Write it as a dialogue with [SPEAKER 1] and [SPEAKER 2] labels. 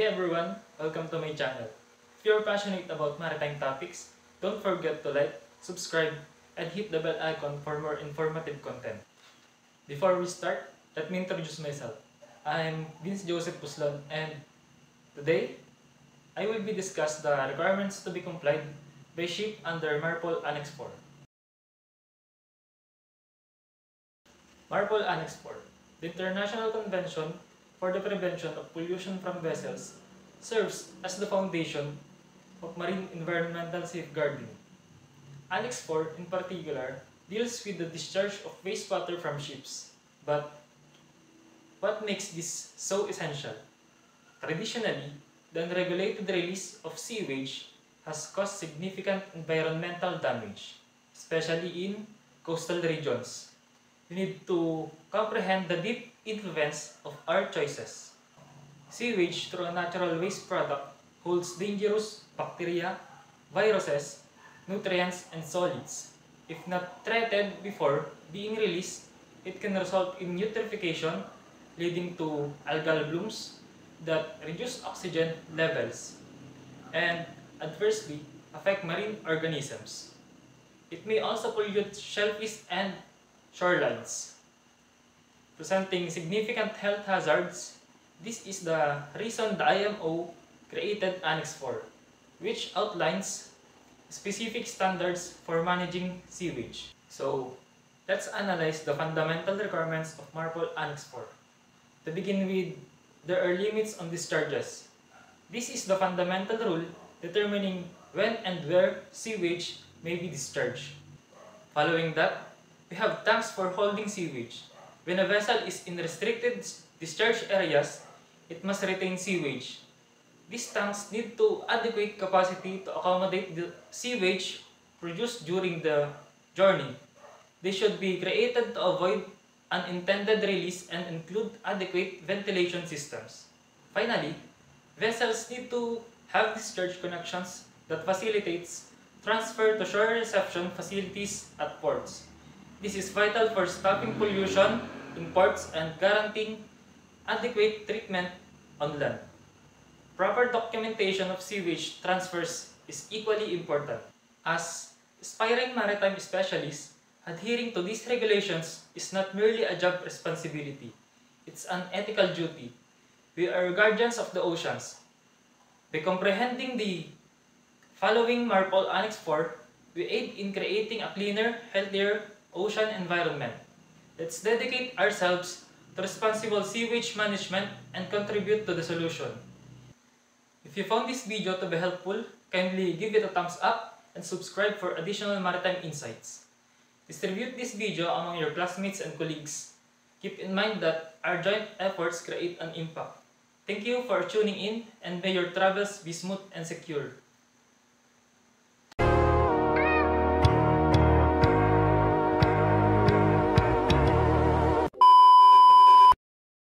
[SPEAKER 1] Hey everyone, welcome to my channel. If you're passionate about maritime topics, don't forget to like, subscribe, and hit the bell icon for more informative content. Before we start, let me introduce myself. I'm Vince Joseph Puslon, and today I will be discuss the requirements to be complied by ship under MARPOL Annex 4. MARPOL Annex 4, the International Convention for the Prevention of Pollution from Vessels, serves as the foundation of marine environmental safeguarding. Annex 4, in particular, deals with the discharge of wastewater from ships. But what makes this so essential? Traditionally, the unregulated release of sewage has caused significant environmental damage, especially in coastal regions. We need to comprehend the deep influence of our choices. Sewage, through a natural waste product, holds dangerous bacteria, viruses, nutrients, and solids. If not treated before being released, it can result in eutrophication, leading to algal blooms that reduce oxygen levels and adversely affect marine organisms. It may also pollute shellfish and shorelines, presenting significant health hazards. This is the reason the IMO created Annex 4, which outlines specific standards for managing sewage. So, let's analyze the fundamental requirements of MARPOL Annex 4. To begin with, there are limits on discharges. This is the fundamental rule determining when and where sewage may be discharged. Following that, we have tanks for holding sewage. When a vessel is in restricted discharge areas, it must retain sewage. These tanks need to adequate capacity to accommodate the sewage produced during the journey. They should be created to avoid unintended release and include adequate ventilation systems. Finally, vessels need to have discharge connections that facilitates transfer to shore reception facilities at ports. This is vital for stopping pollution in ports and guaranteeing adequate treatment on land. Proper documentation of sewage transfers is equally important. As aspiring maritime specialists, adhering to these regulations is not merely a job responsibility, it's an ethical duty. We are guardians of the oceans. By comprehending the following MARPOL Annex 4, we aid in creating a cleaner, healthier ocean environment. Let's dedicate ourselves to responsible sewage management and contribute to the solution. If you found this video to be helpful, kindly give it a thumbs up and subscribe for additional maritime insights. Distribute this video among your classmates and colleagues. Keep in mind that our joint efforts create an impact. Thank you for tuning in, and may your travels be smooth and secure.